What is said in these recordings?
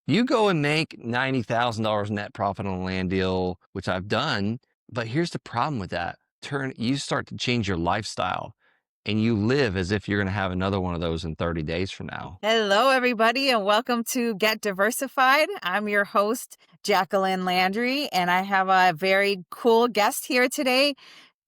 You go and make $90,000 net profit on a land deal, which I've done. But here's the problem with that. You start to change your lifestyle and you live as if you're going to have another one of those in 30 days from now. Hello, everybody, and welcome to Get Diversified. I'm your host, Jacqueline Landry, and I have a very cool guest here today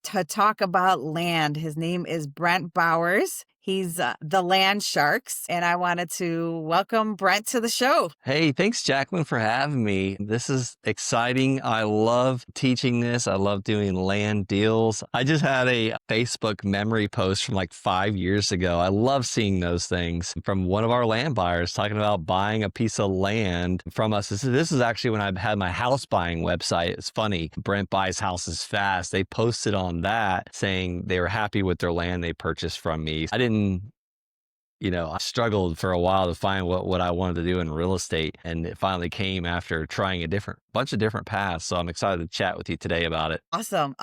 to talk about land. His name is Brent Bowers. He's the Land Sharks, and I wanted to welcome Brent to the show. Hey, thanks, Jacqueline, for having me. This is exciting. I love teaching this. I love doing land deals. I just had a Facebook memory post from like 5 years ago. I love seeing those things from one of our land buyers talking about buying a piece of land from us. This is actually when I had my house buying website. It's funny. Brent Buys Houses Fast. They posted on that saying they were happy with their land they purchased from me. I struggled for a while to find what I wanted to do in real estate. And it finally came after trying a bunch of different paths. So I'm excited to chat with you today about it. Awesome.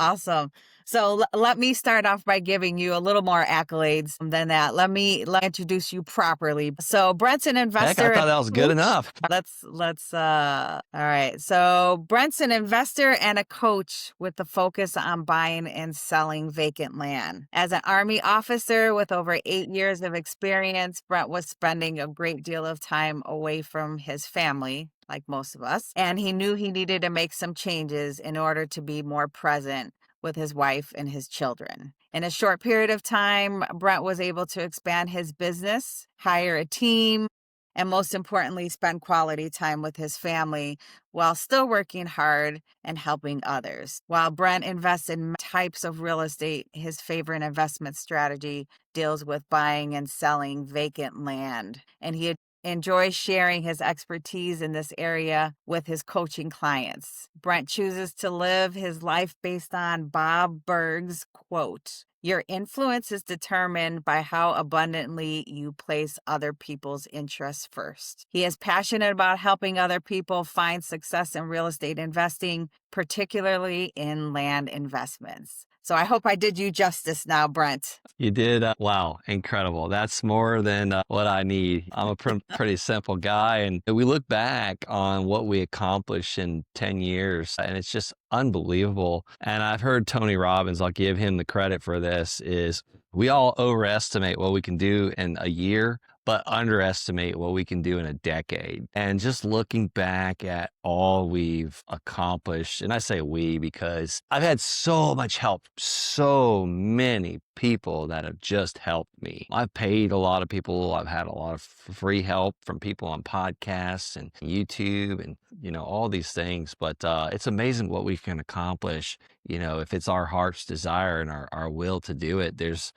So let me start off by giving you a little more accolades than that. Let me introduce you properly. So Brent's an investor. Heck, I thought that was good enough. All right. So Brent's an investor and a coach with the focus on buying and selling vacant land. As an Army officer with over 8 years of experience, Brent was spending a great deal of time away from his family, like most of us, and he knew he needed to make some changes in order to be more present with his wife and his children. In a short period of time, Brent was able to expand his business, hire a team, and most importantly, spend quality time with his family while still working hard and helping others. While Brent invests in types of real estate, his favorite investment strategy deals with buying and selling vacant land. And he enjoys sharing his expertise in this area with his coaching clients. Brent chooses to live his life based on Bob Burg's quote, "Your influence is determined by how abundantly you place other people's interests first." He is passionate about helping other people find success in real estate investing, particularly in land investments. So I hope I did you justice now, Brent. You did. Wow. Incredible. That's more than what I need. I'm a pretty simple guy. And we look back on what we accomplished in 10 years, and it's just unbelievable. And I've heard Tony Robbins, I'll give him the credit for this, is we all overestimate what we can do in a year, but underestimate what we can do in a decade. And just looking back at all we've accomplished, and I say we because I've had so much help, so many people that have just helped me. I've paid a lot of people. I've had a lot of free help from people on podcasts and YouTube and, all these things. But it's amazing what we can accomplish. If it's our heart's desire and our will to do it, there's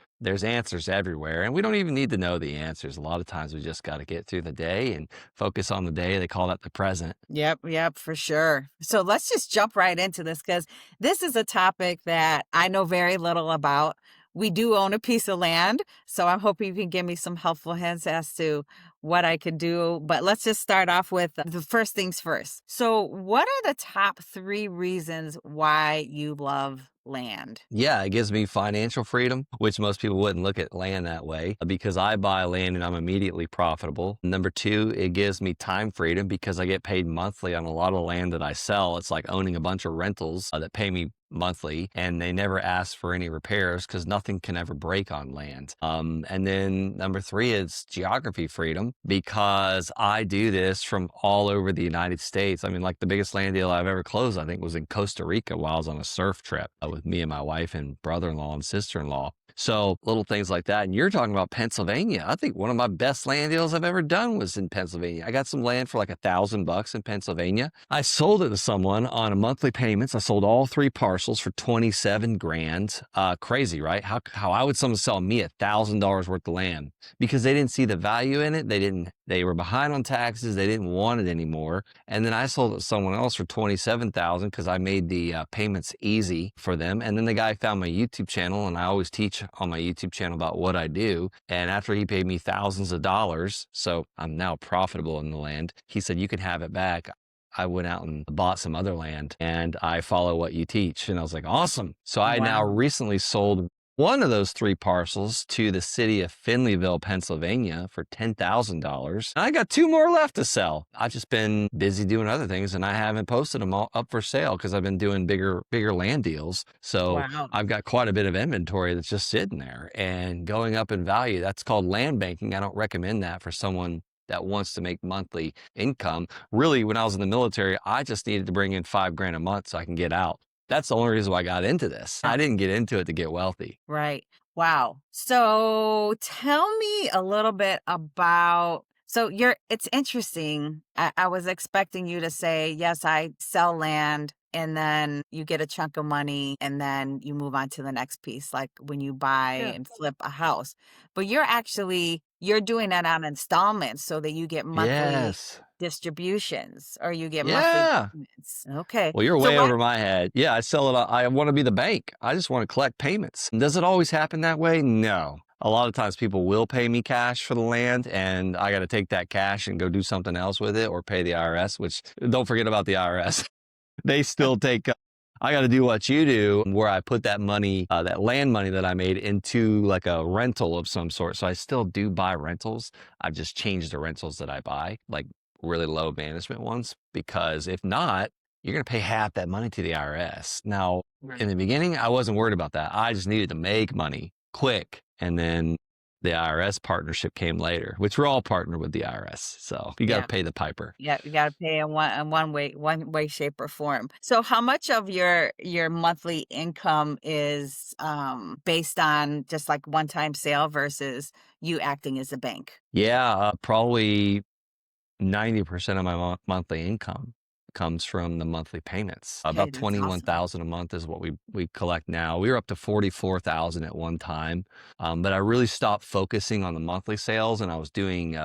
answers everywhere. And we don't even need to know the answers. A lot of times we just got to get through the day and focus on the day. They call that the present. Yep, for sure. So let's just jump right into this because this is a topic that I know very little about. We do own a piece of land, so I'm hoping you can give me some helpful hints as to what I could do. But let's just start off with the first things first. So what are the top 3 reasons why you love land? Yeah, it gives me financial freedom, which most people wouldn't look at land that way because I buy land and I'm immediately profitable. Number 2, it gives me time freedom because I get paid monthly on a lot of land that I sell. It's like owning a bunch of rentals that pay me monthly, and they never ask for any repairs because nothing can ever break on land. And then number 3 is geography freedom because I do this from all over the United States. I mean, like the biggest land deal I've ever closed, I think, was in Costa Rica while I was on a surf trip with me and my wife and brother-in-law and sister-in-law. So little things like that. And you're talking about Pennsylvania. I think one of my best land deals I've ever done was in Pennsylvania. I got some land for like $1,000 in Pennsylvania. I sold it to someone on a monthly payments. I sold all 3 parcels for 27 grand. Crazy, right? How would someone sell me $1,000 worth of land? Because they didn't see the value in it. They were behind on taxes. They didn't want it anymore. And then I sold it to someone else for 27,000 because I made the payments easy for them. And then the guy found my YouTube channel, and I always teach on my YouTube channel about what I do. And after he paid me thousands of dollars, so I'm now profitable in the land, he said, "You can have it back." I went out and bought some other land and I follow what you teach. And I was like, awesome. So I now recently sold one of those 3 parcels to the city of Finleyville, Pennsylvania for $10,000. I got 2 more left to sell. I've just been busy doing other things and I haven't posted them all up for sale because I've been doing bigger land deals. So Wow. I've got quite a bit of inventory that's just sitting there and going up in value. That's called land banking. I don't recommend that for someone that wants to make monthly income. Really, when I was in the military, I just needed to bring in $5,000 a month so I can get out. That's the only reason why I got into this. I didn't get into it to get wealthy. Right. Wow. So tell me a little bit about, so it's interesting. I was expecting you to say, yes, I sell land and then you get a chunk of money and then you move on to the next piece, like when you buy Yeah. and flip a house. But you're doing that on installments so that you get monthly Yes. distributions or you get monthly Yeah. payments. Okay. Well, you're So way what? over my head. Yeah, I sell it. I want to be the bank. I just want to collect payments. Does it always happen that way? No. A lot of times people will pay me cash for the land and I got to take that cash and go do something else with it or pay the IRS, which don't forget about the IRS. They still take, I got to do what you do where I put that money, that land money that I made into like a rental of some sort. So I still do buy rentals. I've just changed the rentals that I buy, like really low management ones, because if not, you're going to pay half that money to the IRS. Now, Right. in the beginning, I wasn't worried about that. I just needed to make money quick. And then the IRS partnership came later, which we're all partnered with the IRS. So you got to Yeah. pay the piper. Yeah, you gotta pay in one way, shape, or form. So how much of your monthly income is based on just like one-time sale versus you acting as a bank? Yeah, probably 90% of my monthly income comes from the monthly payments. Okay, About that's awesome. 21,000 a month is what we collect now. We were up to 44,000 at one time, but I really stopped focusing on the monthly sales, and I was doing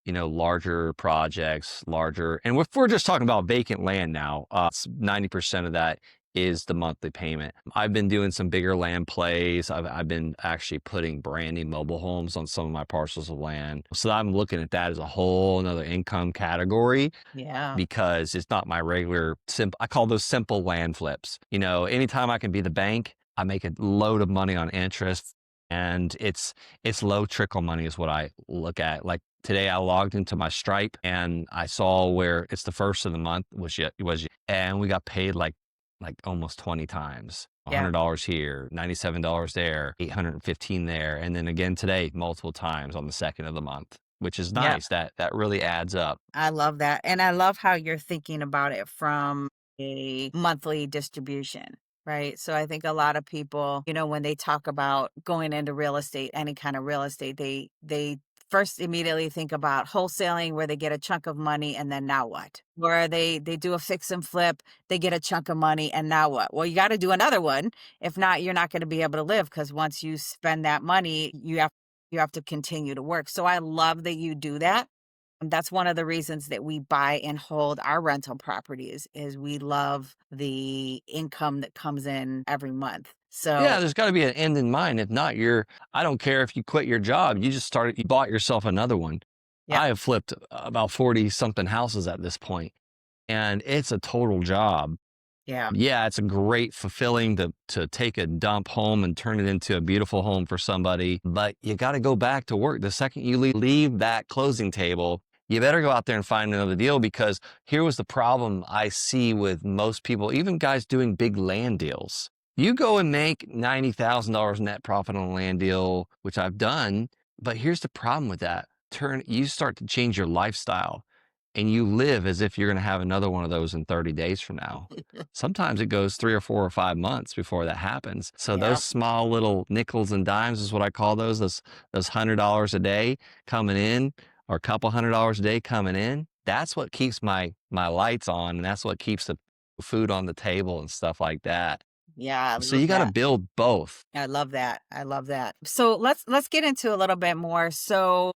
larger projects, larger. And if we're just talking about vacant land now, 90% of that is the monthly payment. I've been doing some bigger land plays. I've been actually putting brand new mobile homes on some of my parcels of land. So I'm looking at that as a whole another income category Yeah. because it's not my regular simple. I call those simple land flips. Anytime I can be the bank, I make a load of money on interest, and it's low trickle money is what I look at. Like today, I logged into my Stripe and I saw where it's the first of the month and we got paid like almost 20 times. Yeah. $100 here, $97 there, 815 there, and then again today, multiple times on the second of the month, which is Yeah. nice. That really adds up. I love that. And I love how you're thinking about it from a monthly distribution, right? So I think a lot of people, when they talk about going into real estate, any kind of real estate, they first immediately think about wholesaling where they get a chunk of money and then now what? Or they do a fix and flip, they get a chunk of money and now what? Well, you got to do another one. If not, you're not going to be able to live because once you spend that money, you have to continue to work. So I love that you do that. That's one of the reasons that we buy and hold our rental properties is we love the income that comes in every month. Yeah, So, there's got to be an end in mind. If not, I don't care if you quit your job, you bought yourself another one. yeah, I have flipped about 40 something houses at this point, and it's a total job. yeah, Yeah, it's a great fulfilling to take a dump home and turn it into a beautiful home for somebody, but you got to go back to work. The second you leave that closing table, you better go out there and find another deal because here was the problem I see with most people, even guys doing big land deals. You go and make $90,000 net profit on a land deal, which I've done, but here's the problem with that. You start to change your lifestyle and you live as if you're going to have another one of those in 30 days from now. Sometimes it goes 3 or 4 or 5 months before that happens. So yeah, those small little nickels and dimes is what I call those $100 a day coming in or a couple $100 a day coming in. That's what keeps my lights on, and that's what keeps the food on the table and stuff like that. yeah. I So love you got to that. build both. I love that. I love that. So let's get into a little bit more. So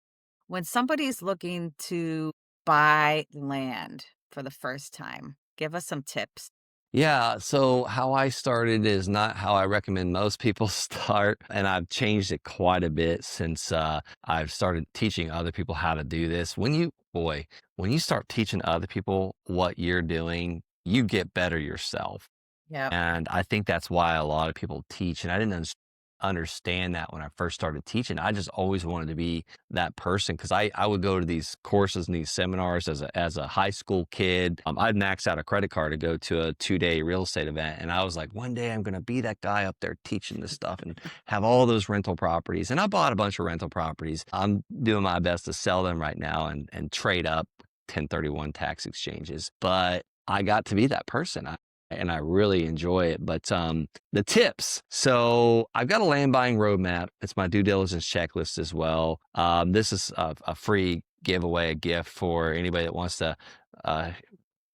when somebody's looking to buy land for the first time, give us some tips. Yeah, so how I started is not how I recommend most people start, and I've changed it quite a bit since I've started teaching other people how to do this. When you start teaching other people what you're doing, you get better yourself. Yeah. And I think that's why a lot of people teach, and I didn't understand understand that when I first started teaching. I just always wanted to be that person because I would go to these courses and these seminars as a high school kid. I'd max out a credit card to go to a 2-day real estate event. And I was like, one day I'm going to be that guy up there teaching this stuff and have all those rental properties. And I bought a bunch of rental properties. I'm doing my best to sell them right now and trade up 1031 tax exchanges. But I got to be that person. And I really enjoy it. But the tips. So I've got a land buying roadmap. It's my due diligence checklist as well. This is a free giveaway, a gift for anybody that wants to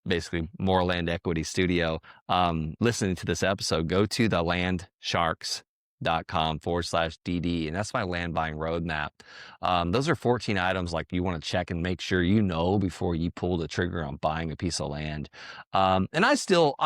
basically more land equity studio. Listening to this episode, go to the landsharks.com/DD. And that's my land buying roadmap. Those are 14 items like you want to check and make sure you know before you pull the trigger on buying a piece of land. And I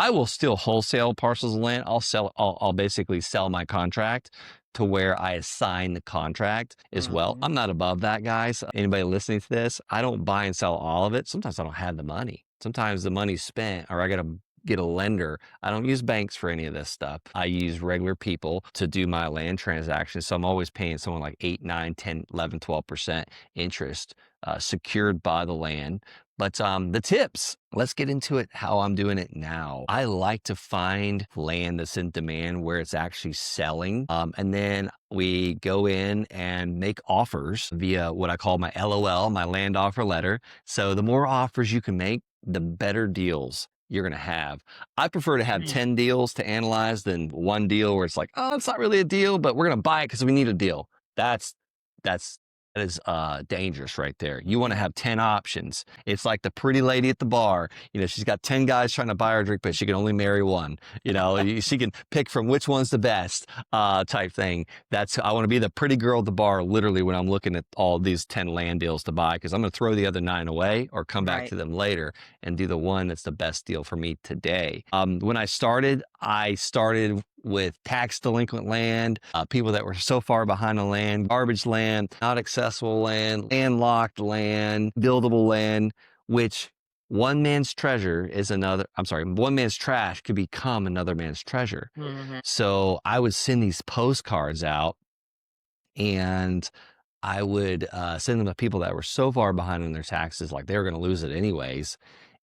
will still wholesale parcels of land. I'll basically sell my contract to where I assign the contract as well. I'm not above that, guys. Anybody listening to this, I don't buy and sell all of it. Sometimes I don't have the money. Sometimes the money's spent or I got to get a lender. I don't use banks for any of this stuff. I use regular people to do my land transactions. So I'm always paying someone like 8, 9, 10, 11, 12% interest secured by the land. But the tips, let's get into it, how I'm doing it now. I like to find land that's in demand where it's actually selling. And then we go in and make offers via what I call my LOL, my land offer letter. So the more offers you can make, the better deals you're going to have. I prefer to have 10 deals to analyze than one deal where it's like, oh, it's not really a deal, but we're going to buy it because we need a deal. That is dangerous right there. You want to have 10 options. It's like the pretty lady at the bar. She's got 10 guys trying to buy her a drink, but she can only marry one. She can pick from which one's the best type thing. I want to be the pretty girl at the bar, literally, when I'm looking at all these 10 land deals to buy, because I'm going to throw the other 9 away or come back to them later and do the one that's the best deal for me today. When I started with tax delinquent land, people that were so far behind on land, garbage land, not accessible land, landlocked land, buildable land, which one man's trash could become another man's treasure. So I would send these postcards out and I would send them to people that were so far behind on their taxes, like they were going to lose it anyways.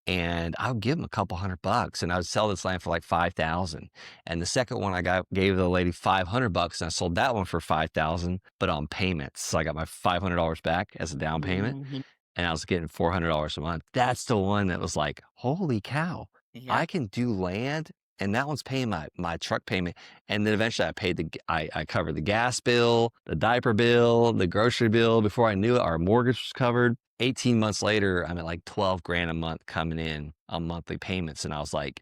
And I would give them a couple $100 and I would sell this land for like $5,000. And the second one gave the lady $500 and I sold that one for $5,000, but on payments. So I got my $500 back as a down payment and I was getting $400 a month. That's the one that was like, holy cow, I can do land. And that one's paying my truck payment. And then eventually I covered the gas bill, the diaper bill, the grocery bill. Before I knew it, our mortgage was covered. 18 months later, I'm at like 12 grand a month coming in on monthly payments. And I was like,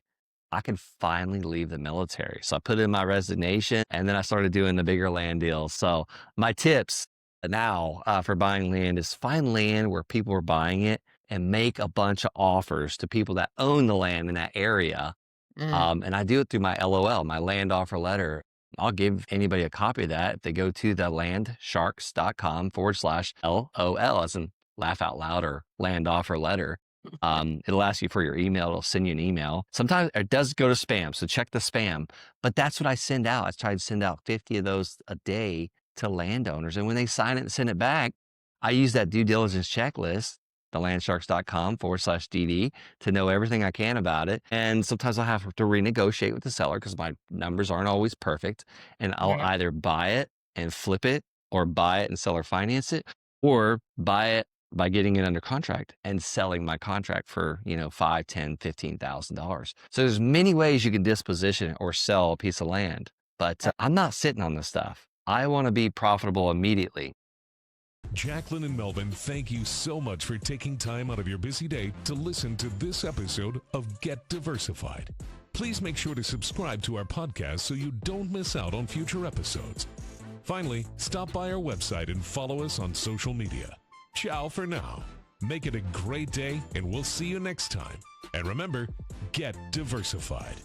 I can finally leave the military. So I put in my resignation and then I started doing the bigger land deals. So my tips now for buying land is find land where people are buying it and make a bunch of offers to people that own the land in that area. And I do it through my LOL, my land offer letter. I'll give anybody a copy of that if they go to the landsharks.com/LOL, as in laugh out loud or land offer letter. It'll ask you for your email. It'll send you an email. Sometimes it does go to spam, so check the spam. But that's what I send out. I try to send out 50 of those a day to landowners. And when they sign it and send it back, I use that due diligence checklist, the landsharks.com/DD, to know everything I can about it. And sometimes I'll have to renegotiate with the seller because my numbers aren't always perfect. And I'll either buy it and flip it or buy it and sell or finance it, or buy it by getting it under contract and selling my contract for, $5,000, $10,000, $15,000. So there's many ways you can disposition it or sell a piece of land, but I'm not sitting on this stuff. I want to be profitable immediately. Jacqueline and Melvin, thank you so much for taking time out of your busy day to listen to this episode of Get Diversified. Please make sure to subscribe to our podcast so you don't miss out on future episodes. Finally, stop by our website and follow us on social media. Ciao for now. Make it a great day, and we'll see you next time. And remember, get diversified.